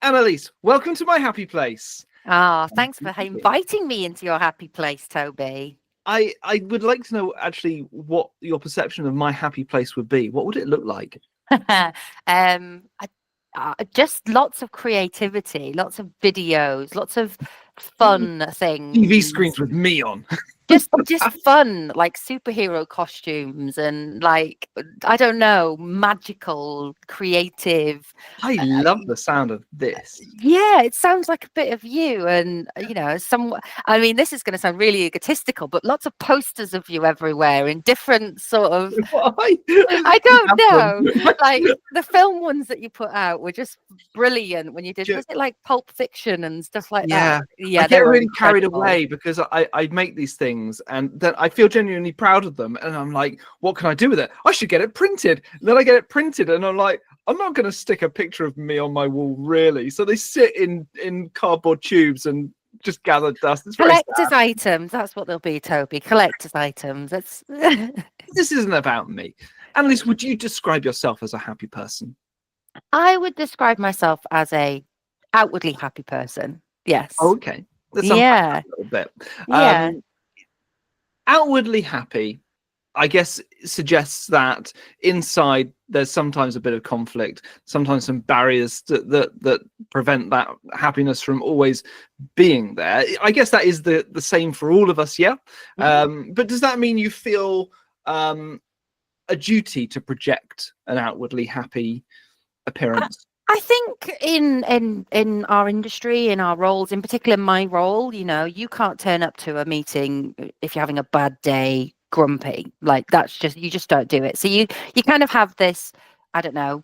Annalese, welcome to my happy place. Thanks for inviting me into your happy place, Toby. I would like to know actually what your perception of my happy place would be. What would it look like? um, I, just lots of creativity, lots of videos, lots of fun TV things. screens with me on. Just fun, like superhero costumes and like I don't know, magical, creative. I love the sound of this. Yeah, it sounds like a bit of you, and I mean, this is going to sound really egotistical, but lots of posters of you everywhere in different sort of. Why? I don't know. Like the film ones that you put out were just brilliant when you did. Was it like Pulp Fiction and stuff like that? Yeah, I they get were really carried incredible. away because I make these things and then I feel genuinely proud of them, and I'm like, what can I do with it? I should get it printed. And then I get it printed, and I'm like, I'm not going to stick a picture of me on my wall, really. So they sit in cardboard tubes and just gather dust. It's Collector's items. That's what they'll be, Toby. Collector's items. That's. This isn't about me. Annalese, would you describe yourself as a happy person? I would describe myself as a outwardly happy person. Yes. Okay. Let's unpack that a little bit. Yeah. Outwardly happy, I guess, suggests that inside there's sometimes a bit of conflict, sometimes some barriers that prevent that happiness from always being there. I guess that is the same for all of us, yeah? Mm-hmm. But does that mean you feel a duty to project an outwardly happy appearance? I think in our industry, in our roles, in particular my role, you can't turn up to a meeting if you're having a bad day, grumpy. Like that's just you just don't do it. So you kind of have this, I don't know,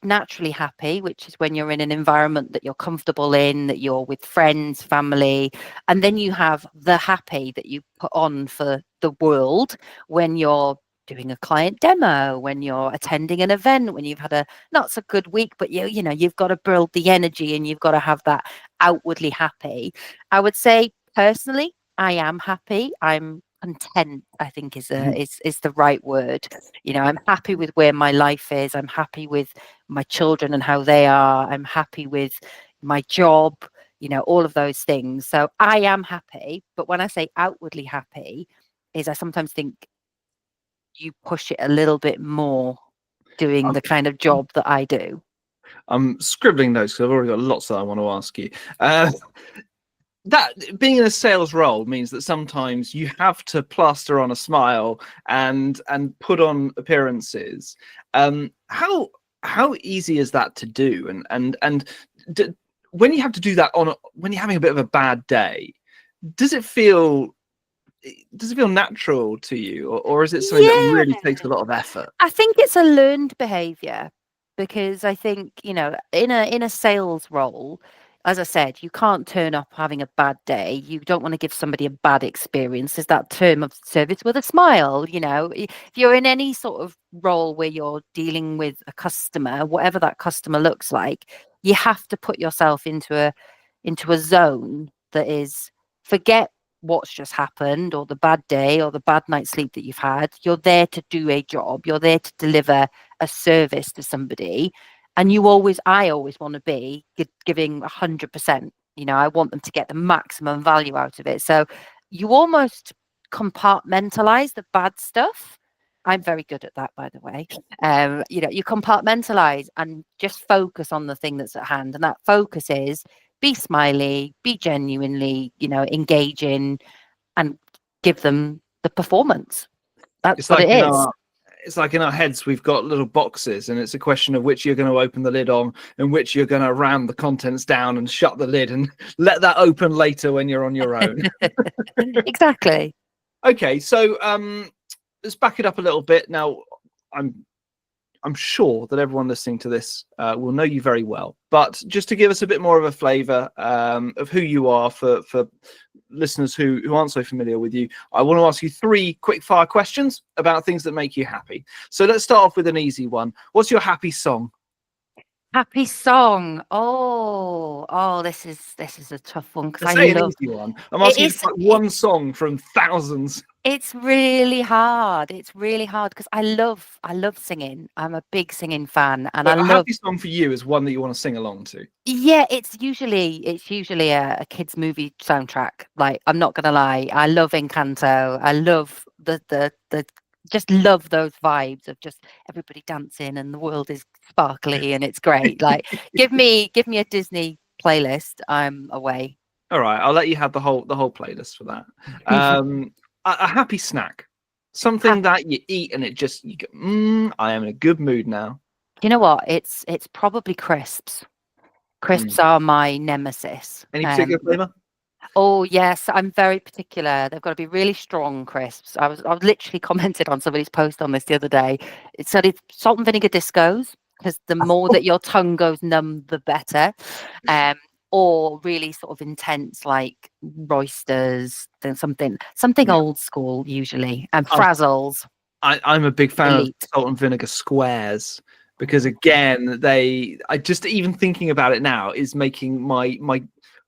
naturally happy, which is when you're in an environment that you're comfortable in, that you're with friends, family, and then you have the happy that you put on for the world when you're doing a client demo, when you're attending an event, when you've had a not so good week, but you've got to build the energy and you've got to have that outwardly happy. I would say personally, I am happy. I'm content, I think is the right word. I'm happy with where my life is. I'm happy with my children and how they are. I'm happy with my job, all of those things. So I am happy. But when I say outwardly happy, is I sometimes think you push it a little bit more doing the kind of job that I do. I'm scribbling notes because I've already got lots that I want to ask you. That being in a sales role means that sometimes you have to plaster on a smile and put on appearances. How easy is that to do? When you have to do that when you're having a bit of a bad day, does it feel natural to you, or is it something that really takes a lot of effort? I think it's a learned behavior because I think, in a sales role, as I said, you can't turn up having a bad day. You don't want to give somebody a bad experience. There's that term of service with a smile. If you're in any sort of role where you're dealing with a customer, whatever that customer looks like, you have to put yourself into a zone that is forget what's just happened or the bad day or the bad night's sleep that you've had. You're there to do a job. You're there to deliver a service to somebody. And I always want to be giving 100%. I want them to get the maximum value out of it. So you almost compartmentalize the bad stuff. I'm very good at that, by the way. You compartmentalize and just focus on the thing that's at hand. And that focus is be smiley, be genuinely, engaging, and give them the performance. That's what it is. It's like in our heads, we've got little boxes, and it's a question of which you're going to open the lid on and which you're going to ram the contents down and shut the lid and let that open later when you're on your own. Exactly. Okay, so let's back it up a little bit. Now, I'm sure that everyone listening to this will know you very well, but just to give us a bit more of a flavour of who you are for listeners who aren't so familiar with you, I want to ask you 3 quick fire questions about things that make you happy. So let's start off with an easy one. What's your happy song? Happy song. This is a tough one because Let's I say an love easy one. I'm it. asking you to pick one song from thousands. It's really hard. It's really hard because I love singing. I'm a big singing fan, and So I a love. happy song for you is one that you want to sing along to. Yeah, it's usually a kids movie soundtrack. Like, I'm not gonna lie, I love Encanto. I love the just love those vibes of just everybody dancing and the world is sparkly and it's great. Like, give me a Disney playlist. I'm away. All right, I'll let you have the whole playlist for that. A happy snack, something that you eat and it just you go, I am in a good mood now. You know what? It's probably crisps. Crisps Mm. are my nemesis. Any particular flavor? Oh yes, I'm very particular. They've got to be really strong crisps. I was literally commented on somebody's post on this the other day. It said it's salt and vinegar discos because the more that your tongue goes numb, the better. Um, or really sort of intense like roysters, then something Yeah. old school usually, and I, frazzles I'm a big fan of elite. salt and vinegar squares because again, I just even thinking about it now is making my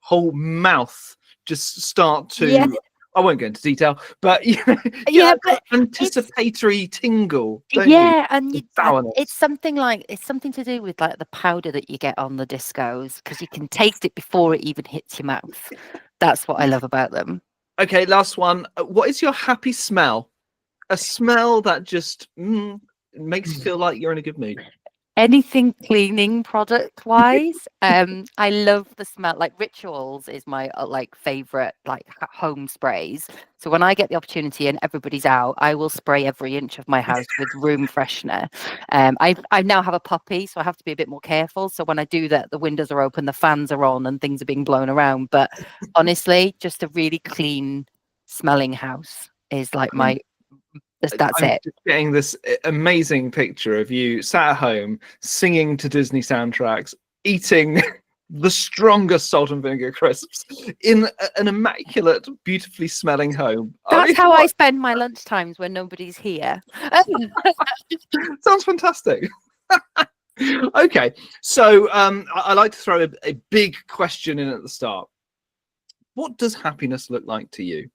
whole mouth just start Yeah, to. I won't go into detail, but yeah, yeah, that but it's anticipatory tingle, don't you? yeah, and The it's sourness. something to do with like the powder that you get on the discos because you can taste it before it even hits your mouth. That's what I love about them. Okay, last one. What is your happy smell? A smell that just makes you feel like you're in a good mood. Anything cleaning product wise, I love the smell. Like Rituals is my like favorite like home sprays. So when I get the opportunity and everybody's out, I will spray every inch of my house with room freshener. I now have a puppy, so I have to be a bit more careful. So when I do that, the windows are open, the fans are on, and things are being blown around. But honestly, just a really clean smelling house is like I mean, that's I'm it. just getting this amazing picture of you sat at home singing to Disney soundtracks, eating the strongest salt and vinegar crisps in an immaculate, beautifully smelling home. I That's mean, how I what? spend my lunch times when nobody's here. Sounds fantastic. Okay, so I like to throw a big question in at the start. What does happiness look like to you?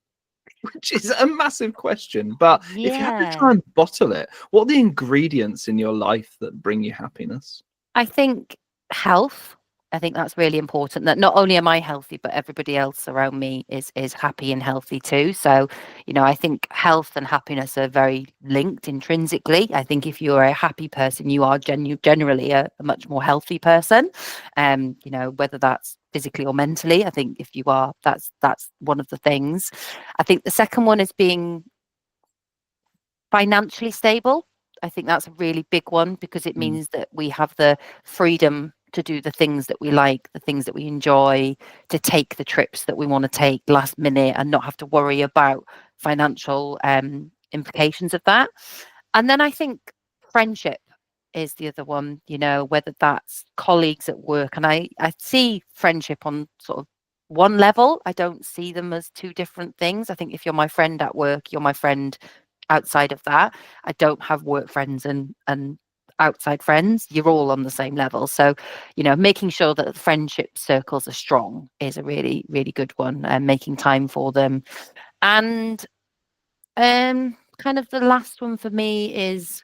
Which is a massive question, but if you had to try Yeah. and bottle it, what are the ingredients in your life that bring you happiness? I think health. I think that's really important. That not only am I healthy, but everybody else around me is happy and healthy too. So, I think health and happiness are very linked intrinsically. I think if you're a happy person, you are generally a much more healthy person. Whether that's physically or mentally. I think if you are, that's one of the things. I think the second one is being financially stable. I think that's a really big one because it Mm. means that we have the freedom to do the things that we like, the things that we enjoy, to take the trips that we want to take last minute and not have to worry about financial implications of that. And then I think friendship is the other one, whether that's colleagues at work. And I see friendship on sort of one level. I don't see them as two different things. I think if you're my friend at work, you're my friend outside of that. I don't have work friends and outside friends. You're all on the same level. So, making sure that the friendship circles are strong is a really, really good one, and making time for them. And kind of the last one for me is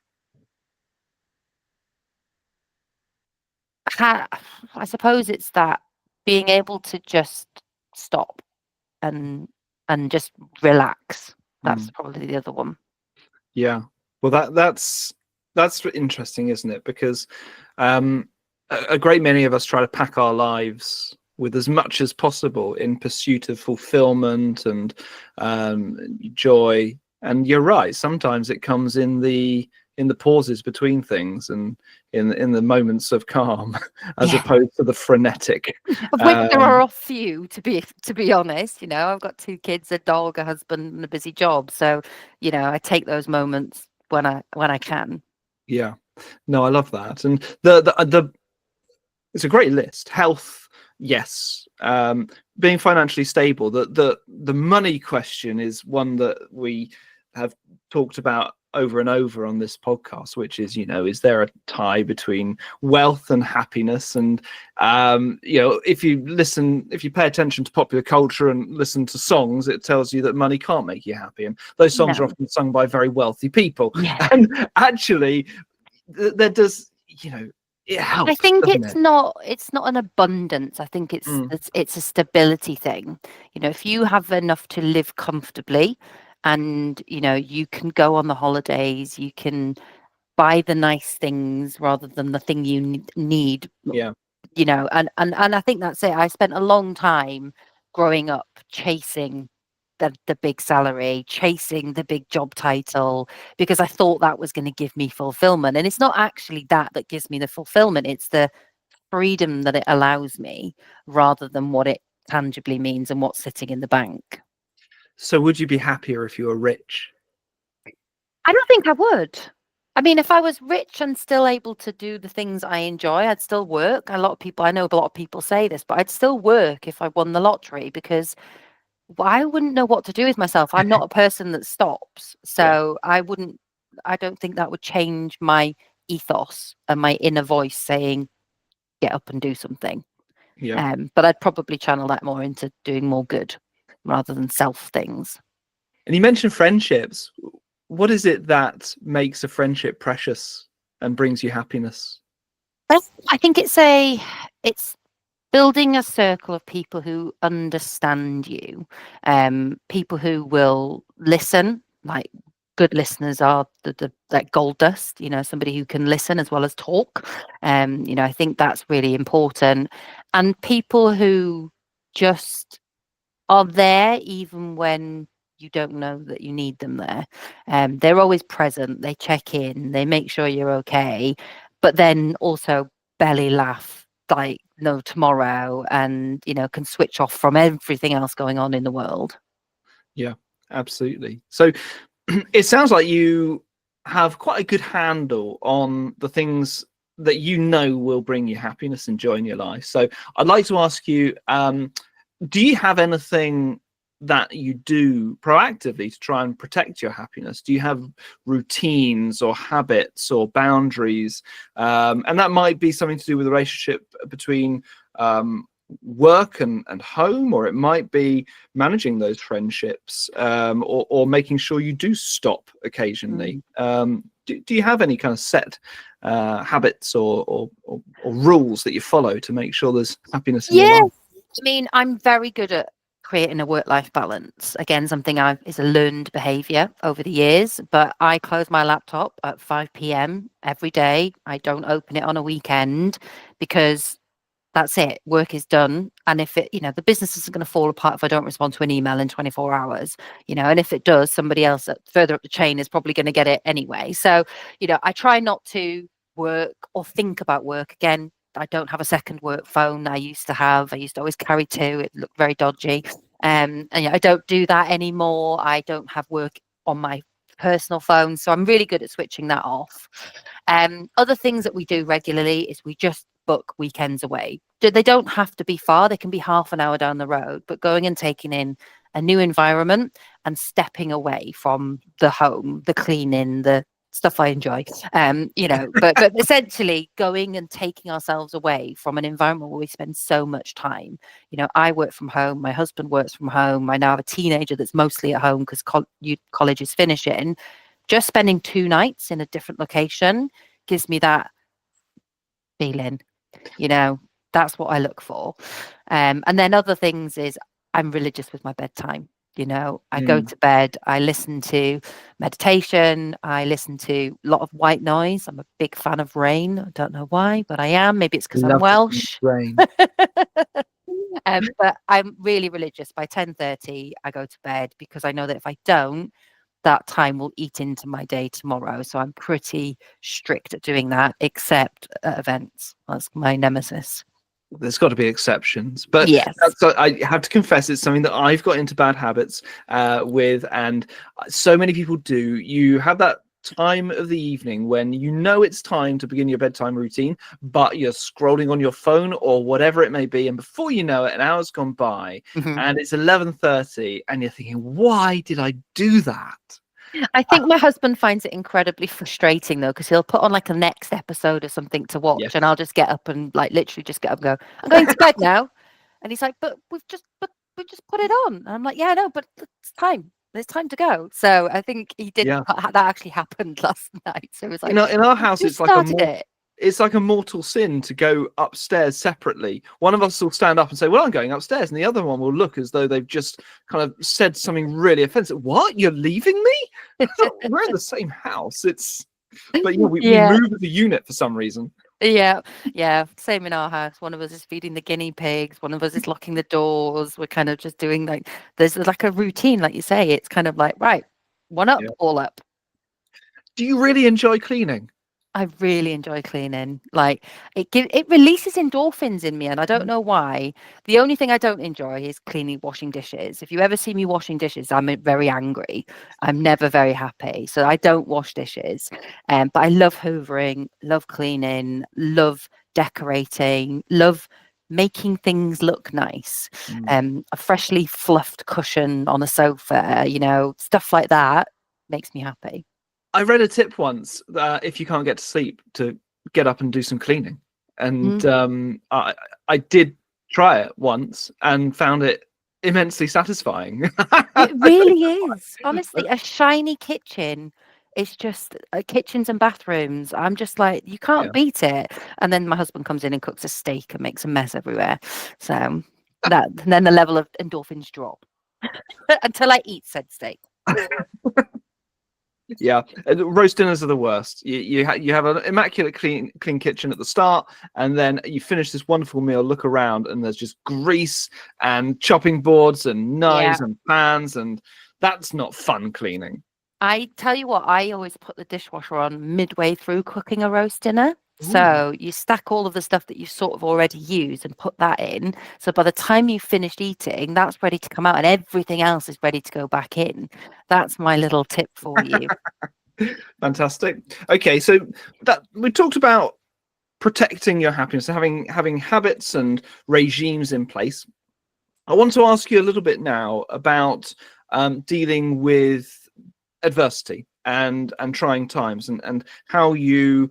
ha- I suppose it's that being able to just stop and just relax. That's Mm. probably the other one. Yeah. Well, that's interesting, isn't it? Because a great many of us try to pack our lives with as much as possible in pursuit of fulfillment and joy. And you're right. Sometimes it comes in the pauses between things and in the moments of calm, as Yeah. opposed to the frenetic. Of which there are Um, a few, to be honest. I've got two kids, a dog, a husband, and a busy job. So, I take those moments when I can. yeah. No, I love that. And the it's a great list. Health, yes. Being financially stable. The money question is one that we have talked about over and over on this podcast, which is, is there a tie between wealth and happiness? And if you pay attention to popular culture and listen to songs, it tells you that money can't make you happy, and those songs are often sung by very wealthy people. Yeah. And actually there does, it helps. I think it's not an abundance. I think it's a stability thing. If you have enough to live comfortably, and you can go on the holidays, you can buy the nice things rather than the thing you need. Yeah. And I think that's it. I spent a long time growing up chasing the big salary, chasing the big job title, because I thought that was going to give me fulfillment. And it's not actually that gives me the fulfillment. It's the freedom that it allows me, rather than what it tangibly means and what's sitting in the bank. So would you be happier if you were rich? I don't think I would. I mean, if I was rich and still able to do the things I enjoy, I'd still work. I know a lot of people say this, but I'd still work if I won the lottery, because I wouldn't know what to do with myself. I'm not a person that stops. So I don't think that would change my ethos and my inner voice saying, get up and do something. Yeah. But I'd probably channel that more into doing more good rather than self things. And you mentioned friendships. What is it that makes a friendship precious and brings you happiness? I think it's building a circle of people who understand you, people who will listen. Like, good listeners are like gold dust. Somebody who can listen as well as talk. I think that's really important, and people who just are there even when you don't know that you need them there. They're always present. They check in. They make sure you're okay, but then also belly laugh like no tomorrow, and can switch off from everything else going on in the world. Yeah, absolutely. So it sounds like you have quite a good handle on the things that will bring you happiness and joy in your life. So I'd like to ask you, do you have anything that you do proactively to try and protect your happiness? Do you have routines or habits or boundaries? And that might be something to do with the relationship between work and home, or it might be managing those friendships, or making sure you do stop occasionally. Do you have any kind of set habits or rules that you follow to make sure there's happiness in your life? I mean, I'm very good at creating a work-life balance. Again, something is a learned behavior over the years, but I close my laptop at 5 p.m. every day. I don't open it on a weekend, because that's it. Work is done. And if the business isn't going to fall apart if I don't respond to an email in 24 hours, and if it does, somebody else further up the chain is probably going to get it anyway. So, I try not to work or think about work. Again, I don't have a second work phone. I used to always carry two. It looked very dodgy. And I don't do that anymore. I don't have work on my personal phone. So I'm really good at switching that off. Other things that we do regularly is we just book weekends away. They don't have to be far. They can be half an hour down the road, but going and taking in a new environment and stepping away from the home, the cleaning, the stuff I enjoy, but essentially going and taking ourselves away from an environment where we spend so much time. I work from home, my husband works from home. I now have a teenager that's mostly at home because college is finishing. Just spending 2 nights in a different location gives me that feeling. That's what I look for. And then other things is I'm religious with my bedtime. I go to bed, I listen to meditation, I listen to a lot of white noise. I'm a big fan of rain. I don't know why, but I am. Maybe it's because I'm Welsh. Rain. But I'm really religious. By 10:30, I go to bed, because I know that if I don't, that time will eat into my day tomorrow. So I'm pretty strict at doing that, except at events. That's my nemesis. There's got to be exceptions, but yes, I have to confess it's something that I've got into bad habits with, and so many people do. You have that time of the evening when it's time to begin your bedtime routine, but you're scrolling on your phone or whatever it may be, and before you know it, an hour's gone by, and it's 11:30, and you're thinking, why did I do that? I think my husband finds it incredibly frustrating though, because he'll put on like a next episode or something to watch, and Yes. I'll just get up and like literally just get up and go, I'm going to bed now. And he's like, but we just put it on. And I'm like, yeah, no, but it's time. There's time to go. So I think he did Yeah. that actually happened last night. So it was like, In our house, you it's like started it. it's like a mortal sin to go upstairs separately. One of us will stand up and say, "Well, I'm going upstairs," and the other one will look as though they've just kind of said something really offensive. What? You're leaving me? We're in the same house. But yeah, we Yeah. move as a unit for some reason. Yeah, yeah. Same in our house. One of us is feeding the guinea pigs. One of us is locking the doors. We're kind of just doing like there's like a routine, like you say. It's kind of like right, one up, Yeah. all up. Do you really enjoy cleaning? I really enjoy cleaning. Like it releases endorphins in me, and I don't know why. The only thing I don't enjoy is cleaning, washing dishes. If you ever see me washing dishes, I'm very angry. I'm never very happy, so I don't wash dishes. But I love hoovering, love cleaning, love decorating, love making things look nice. Mm. A freshly fluffed cushion on a sofa, stuff like that makes me happy. I read a tip once that if you can't get to sleep, to get up and do some cleaning, and Mm. I did try it once and found it immensely satisfying. It really is. Honestly, a shiny kitchen. It's just kitchens and bathrooms. I'm just like, you Yeah. can't beat it. And then my husband comes in and cooks a steak and makes a mess everywhere. So then the level of endorphins drop until I eat said steak. Yeah, roast dinners are the worst. You have an immaculate clean kitchen at the start, and then you finish this wonderful meal. Look around, and there's just grease and chopping boards and Yeah. knives and pans, and that's not fun cleaning. I tell you what, I always put the dishwasher on midway through cooking a roast dinner. Ooh. So you stack all of the stuff that you sort of already used and put that in. So by the time you've finished eating, that's ready to come out and everything else is ready to go back in. That's my little tip for you. Fantastic. Okay, so that we talked about protecting your happiness, having habits and regimes in place. I want to ask you a little bit now about dealing with adversity and trying times, and how you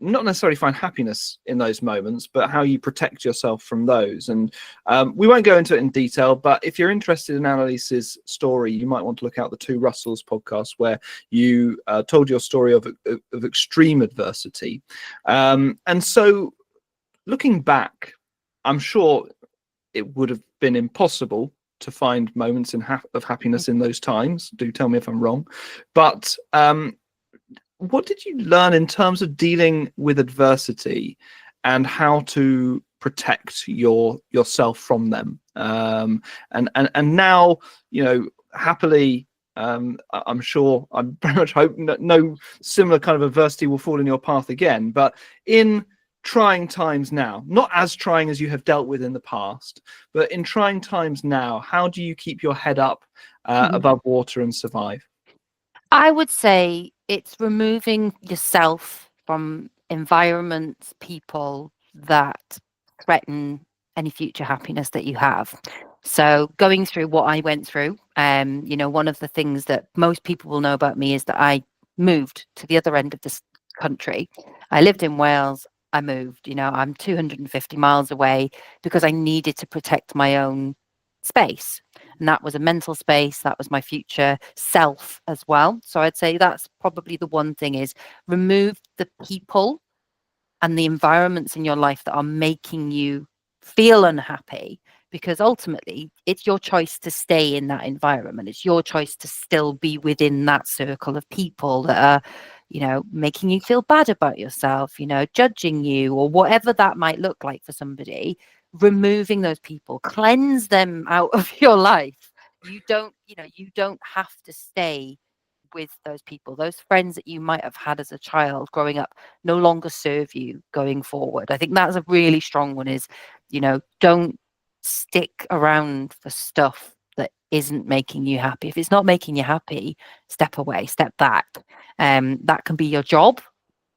not necessarily find happiness in those moments, but how you protect yourself from those. And we won't go into it in detail, but if you're interested in Annalise's story, you might want to look out the Two Russells podcast, where you told your story of extreme adversity. And so looking back, I'm sure it would have been impossible to find moments of happiness in those times. Do tell me if I'm wrong. But what did you learn in terms of dealing with adversity and how to protect yourself from them? And now, happily, I'm sure, I very much hope no similar kind of adversity will fall in your path again. But in trying times now, not as trying as you have dealt with in the past, but in trying times now, how do you keep your head up above water and survive? I would say it's removing yourself from environments, people that threaten any future happiness that you have. So going through what I went through, one of the things that most people will know about me is that I moved to the other end of this country. I lived in Wales. I moved, I'm 250 miles away because I needed to protect my own space. And that was a mental space. That was my future self as well. So I'd say that's probably the one thing is remove the people and the environments in your life that are making you feel unhappy, because ultimately it's your choice to stay in that environment. It's your choice to still be within that circle of people that are, making you feel bad about yourself, judging you or whatever that might look like for somebody. Removing those people, cleanse them out of your life. You don't have to stay with those people. Those friends that you might have had as a child growing up no longer serve you going forward. I think that's a really strong one is, don't stick around for stuff that isn't making you happy. If it's not making you happy, step away, step back. That can be your job,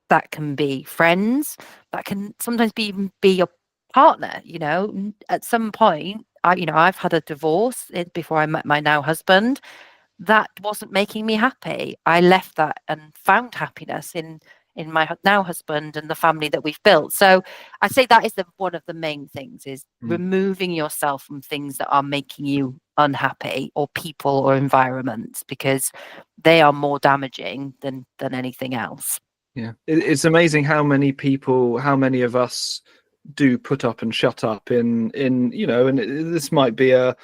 that can be friends, that can sometimes be your partner. At some point, I've had a divorce before I met my now husband. that wasn't making me happy. I left that and found happiness in my now husband and the family that we've built. So I say that is one of the main things, is removing yourself from things that are making you unhappy, or people or environments, because they are more damaging than anything else. Yeah, it's amazing how many of us do put up and shut up in and this might be a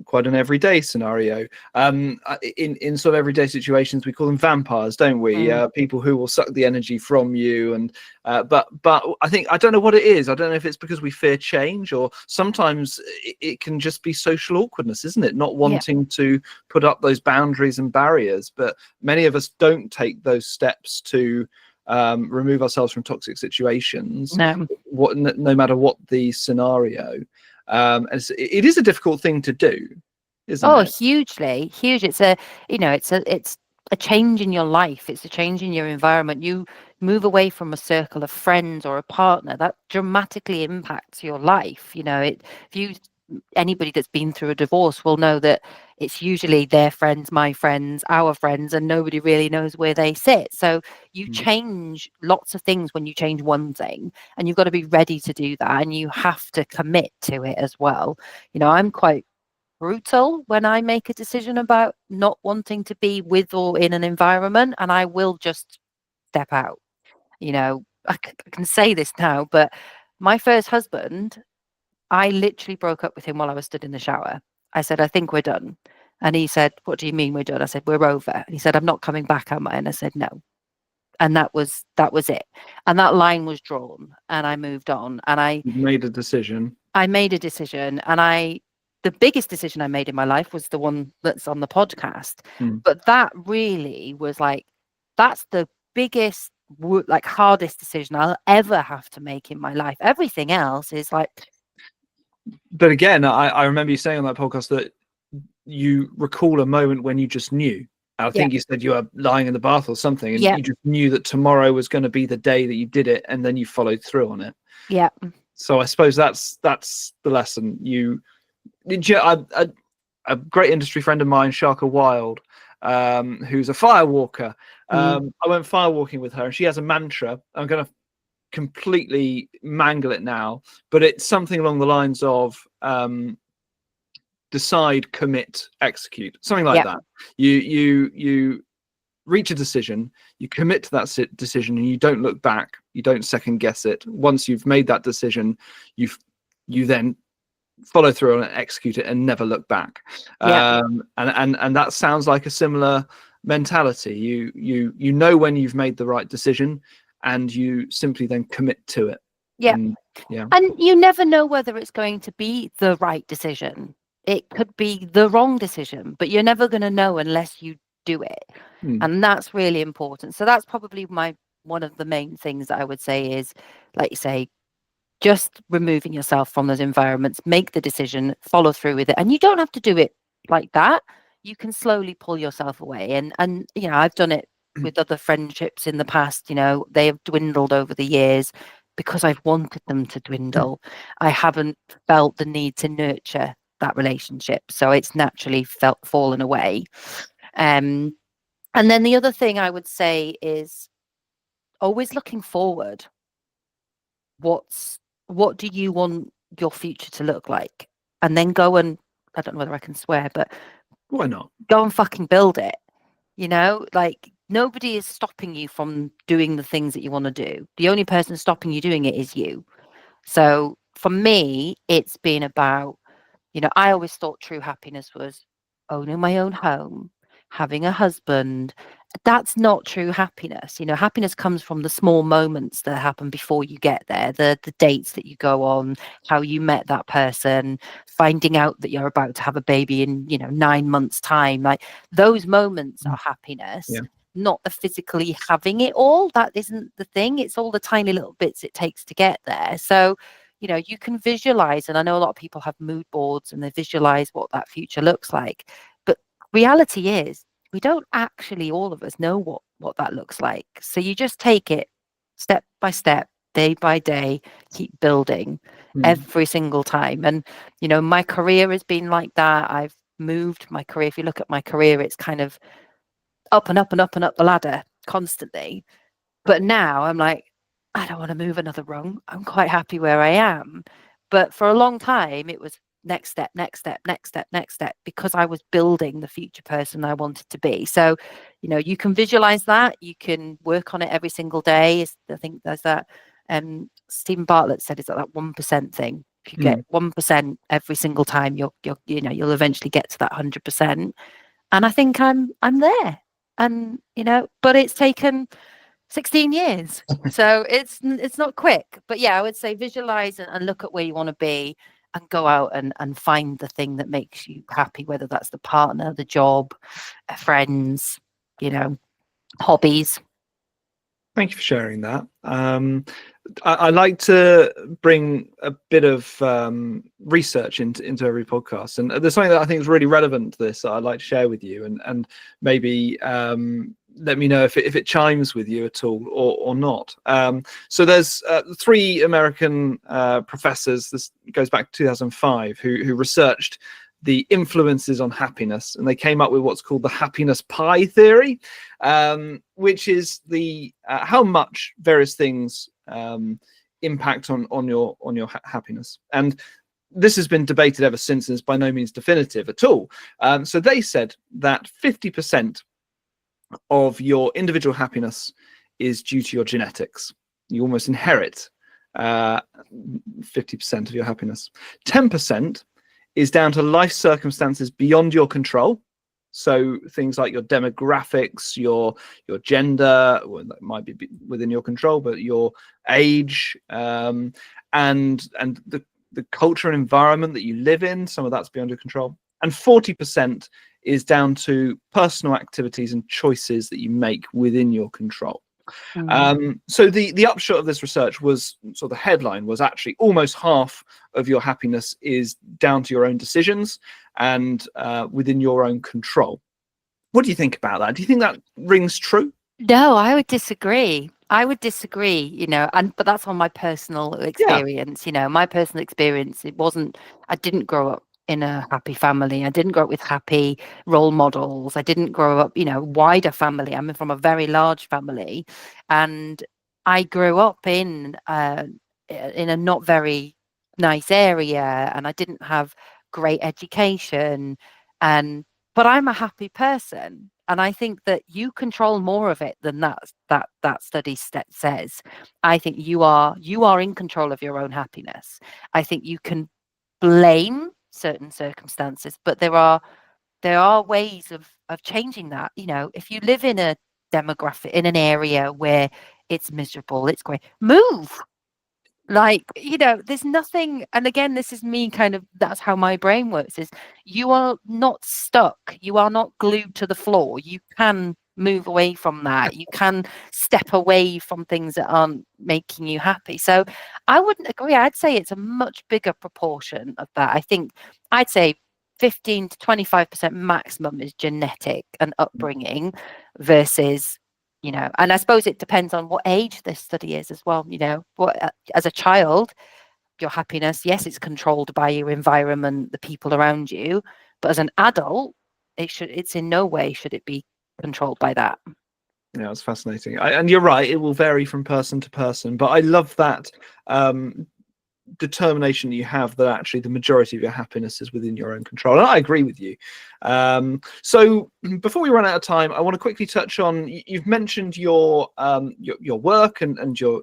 quite an everyday scenario. In sort of everyday situations, we call them vampires, don't we? People who will suck the energy from you. And but I don't know what it is. I don't know if it's because we fear change, or sometimes it can just be social awkwardness, isn't it? Not wanting to put up those boundaries and barriers. But many of us don't take those steps to remove ourselves from toxic situations, no matter what the scenario. It is a difficult thing to do, isn't it? Hugely huge. It's a change in your life. It's a change in your environment. You move away from a circle of friends or a partner that dramatically impacts your life. Anybody that's been through a divorce will know that it's usually their friends, my friends, our friends, and nobody really knows where they sit. So you change lots of things when you change one thing, and you've got to be ready to do that, and you have to commit to it as well. I'm quite brutal when I make a decision about not wanting to be with or in an environment, and I will just step out. I can say this now, but my first husband, I literally broke up with him while I was stood in the shower. I said, I think we're done. And he said, what do you mean we're done? I said, we're over. And he said, I'm not coming back, am I? And I said, no. And that was it. And that line was drawn, and I moved on. And You made a decision. I made a decision, and the biggest decision I made in my life was the one that's on the podcast. But that really was that's the biggest, hardest decision I'll ever have to make in my life. Everything else is But again, I remember you saying on that podcast that you recall a moment when you just knew. I think you said you were lying in the bath or something, and you just knew that tomorrow was going to be the day that you did it, and then you followed through on it. Yeah. So I suppose that's the lesson. A great industry friend of mine, Sharka Wild, who's a firewalker. I went firewalking with her, and she has a mantra. I'm going to completely mangle it now, but it's something along the lines of decide, commit, execute, something like that. You reach a decision, you commit to that decision, and you don't look back. You don't second guess it. Once you've made that decision, you then follow through on it, execute it, and never look back. And that sounds like a similar mentality. You know when you've made the right decision, and you simply then commit to it. And you never know whether it's going to be the right decision. It could be the wrong decision, but you're never going to know unless you do it. And that's really important. So that's probably one of the main things that I would say is, like you say, just removing yourself from those environments, make the decision, follow through with it. And you don't have to do it like that. You can slowly pull yourself away. And I've done it with other friendships in the past. They have dwindled over the years because I've wanted them to dwindle. I haven't felt the need to nurture that relationship, so it's naturally fallen away. And then the other thing I would say is always looking forward. What do you want your future to look like? And then go and, I don't know whether I can swear, but why not? Go and fucking build it. Nobody is stopping you from doing the things that you want to do. The only person stopping you doing it is you. So for me, it's been about, I always thought true happiness was owning my own home, having a husband. That's not true happiness. Happiness comes from the small moments that happen before you get there, the dates that you go on, how you met that person, finding out that you're about to have a baby in 9 months time. Like, those moments are happiness, not the physically having it all. That isn't the thing. It's all the tiny little bits it takes to get there. So you can visualize, and I know a lot of people have mood boards and they visualize what that future looks like, but reality is we don't actually, all of us, know what that looks like. So you just take it step by step, day by day, keep building every single time. And my career has been like that. I've moved my career. If you look at my career, it's kind of up and up and up and up the ladder constantly. But now I'm like, I don't want to move another rung. I'm quite happy where I am. But for a long time, it was next step, next step, next step, next step, because I was building the future person I wanted to be. So, you can visualize that. You can work on it every single day. I think there's that. Stephen Bartlett said it's like that 1% thing. If you get 1% every single time, you'll eventually get to that 100%. And I think I'm there. And but it's taken 16 years. So it's not quick. But yeah, I would say visualize and look at where you want to be and go out and find the thing that makes you happy, whether that's the partner, the job, friends, hobbies. Thank you for sharing that. I like to bring a bit of research into every podcast, and there's something that I think is really relevant to this that I'd like to share with you, and maybe let me know if it chimes with you at all or not. So there's 3 American professors. This goes back to 2005, who researched the influences on happiness, and they came up with what's called the happiness pie theory, which is the how much various things impact on your happiness. And this has been debated ever since, and it's by no means definitive at all. So they said that 50% of your individual happiness is due to your genetics. You almost inherit 50% of your happiness. 10% is down to life circumstances beyond your control. So things like your demographics, your gender, well, that might be within your control, but your age, and the culture and environment that you live in, some of that's beyond your control. And 40% is down to personal activities and choices that you make within your control. So the upshot of this research was, so the headline was actually almost half of your happiness is down to your own decisions and within your own control. What do you think about that? Do you think that rings true? No, I would disagree. But that's on my personal experience. My personal experience, I didn't grow up in a happy family. I didn't grow up with happy role models. I didn't grow up, wider family. I'm from a very large family, and I grew up in a not very nice area, and I didn't have great education, but I'm a happy person. And I think that you control more of it than that study says. I think you are in control of your own happiness. I think you can blame certain circumstances, but there are ways of changing that. If you live in a demographic, in an area where it's miserable, it's great, move. There's nothing. And again, this is me that's how my brain works, is you are not stuck, you are not glued to the floor. You can move away from that. You can step away from things that aren't making you happy. So I wouldn't agree. I'd say it's a much bigger proportion of that. I think I'd say 15 to 25% maximum is genetic and upbringing versus and I suppose it depends on what age this study is as well. As a child, your happiness, yes, it's controlled by your environment, the people around you, but as an adult, it's in no way should it be controlled by that. Yeah, it's fascinating. And you're right, it will vary from person to person, but I love that determination that you have that actually the majority of your happiness is within your own control. And I agree with you. So before we run out of time, I want to quickly touch on, you've mentioned your work and your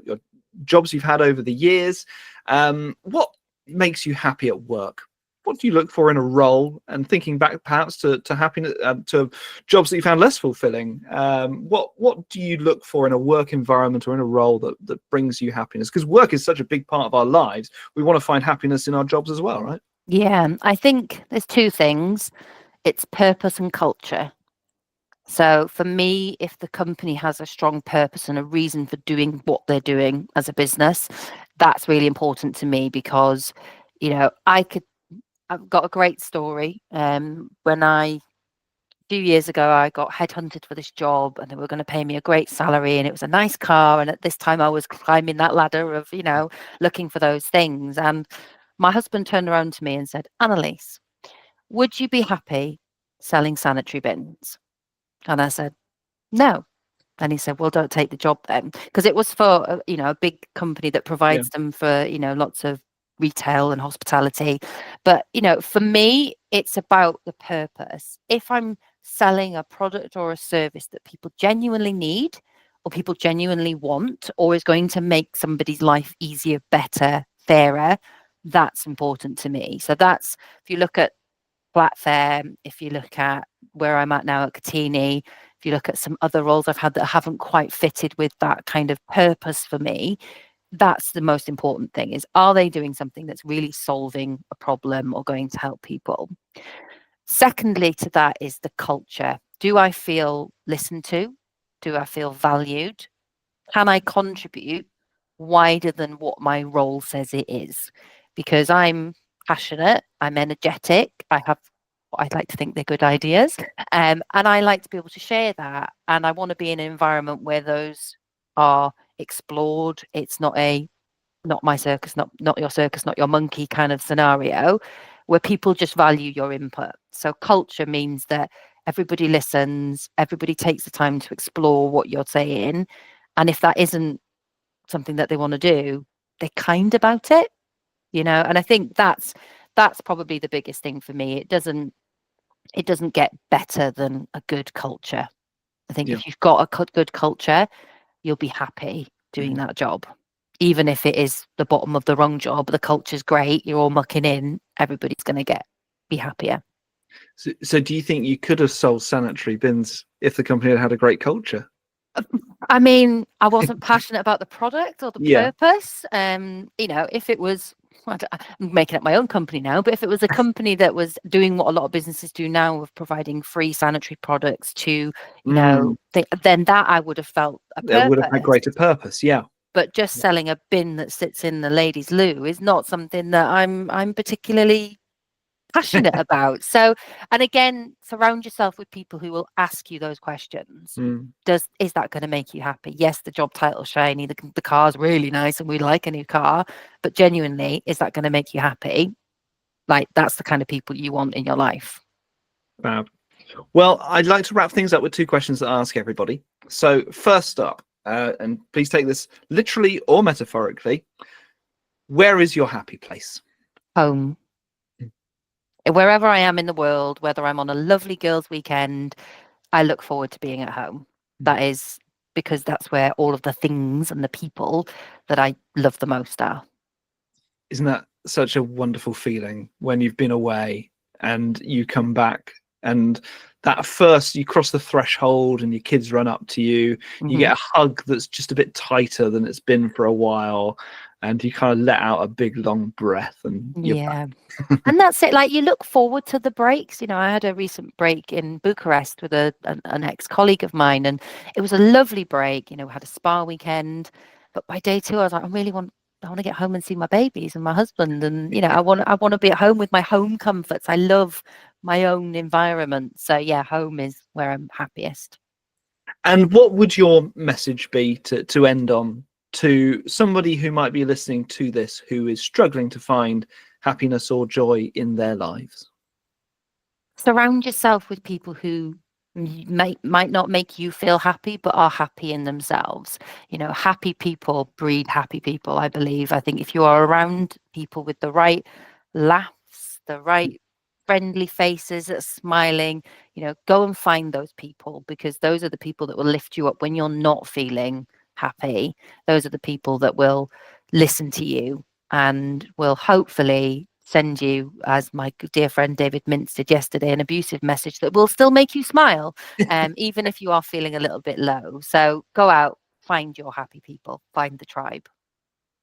jobs you've had over the years. What makes you happy at work? What do you look for in a role? And thinking back perhaps to happiness, to jobs that you found less fulfilling, what do you look for in a work environment or in a role that brings you happiness? Because work is such a big part of our lives. We want to find happiness in our jobs as well, right? Yeah, I think there's 2 things. It's purpose and culture. So for me, if the company has a strong purpose and a reason for doing what they're doing as a business, that's really important to me, because I've got a great story. When a few years ago, I got headhunted for this job, and they were going to pay me a great salary, and it was a nice car. And at this time, I was climbing that ladder of, looking for those things. And my husband turned around to me and said, "Annalese, would you be happy selling sanitary bins? And I said, no. And he said, well, don't take the job then. Because it was for, a big company that Yeah. provides them for, lots of retail and hospitality. But, for me, it's about the purpose. If I'm selling a product or a service that people genuinely need or people genuinely want, or is going to make somebody's life easier, better, fairer, that's important to me. So that's, if you look at Flatfare, if you look at where I'm at now at Catini, if you look at some other roles I've had that haven't quite fitted with that kind of purpose for me, that's the most important thing, is are they doing something that's really solving a problem or going to help people? Secondly to that is the culture. Do I feel listened to? Do I feel valued? Can I contribute wider than what my role says it is? Because I'm passionate, I'm energetic, I have what I'd like to think they're good ideas, and I like to be able to share that. And I want to be in an environment where those are explored. It's not my circus, not your circus, not your monkey kind of scenario, where people just value your input. So culture means that everybody listens, everybody takes the time to explore what you're saying, and if that isn't something that they want to do, they're kind about it, and I think that's probably the biggest thing for me. It doesn't get better than a good culture. I think Yeah. if you've got a good culture, you'll be happy doing that job. Even if it is the bottom of the wrong job, the culture's great, you're all mucking in, everybody's going to be happier. So do you think you could have sold sanitary bins if the company had had a great culture? I mean, I wasn't passionate about the product or the Yeah. purpose. If it was, I'm making up my own company now, but if it was a company that was doing what a lot of businesses do now of providing free sanitary products to, then that I would have felt a It would have had purpose. greater purpose, yeah. But just selling a bin that sits in the ladies' loo is not something that I'm particularly passionate about. So, and again, surround yourself with people who will ask you those questions. Is that going to make you happy? Yes, the job title's shiny, the car's really nice and we like a new car, but genuinely, is that going to make you happy? Like, that's the kind of people you want in your life. Fab. Well, I'd like to wrap things up with two questions that I ask everybody. So first up, and please take this literally or metaphorically, where is your happy place? Home. Wherever I am in the world, whether I'm on a lovely girls' weekend, I look forward to being at home. That is because that's where all of the things and the people that I love the most are. Isn't that such a wonderful feeling when you've been away and you come back, and that first you cross the threshold and your kids run up to you, you get a hug that's just a bit tighter than it's been for a while, and you kind of let out a big long breath and and that's it. Like, you look forward to the breaks. I had a recent break in Bucharest with an ex-colleague of mine, and it was a lovely break. We had a spa weekend, but by day two I was like, I want to get home and see my babies and my husband, and I want to be at home with my home comforts. I love my own environment. So yeah, home is where I'm happiest. And what would your message be to end on to somebody who might be listening to this, who is struggling to find happiness or joy in their lives? Surround yourself with people who might not make you feel happy, but are happy in themselves. Happy people breed happy people, I believe. I think if you are around people with the right laughs, the right friendly faces that are smiling, go and find those people, because those are the people that will lift you up when you're not feeling happy. Those are the people that will listen to you and will hopefully send you, as my dear friend David Mintz did yesterday, an abusive message that will still make you smile, even if you are feeling a little bit low. So go out, find your happy people, find the tribe.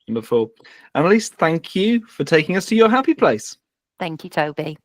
Wonderful. Annalese, thank you for taking us to your happy place. Thank you, Toby.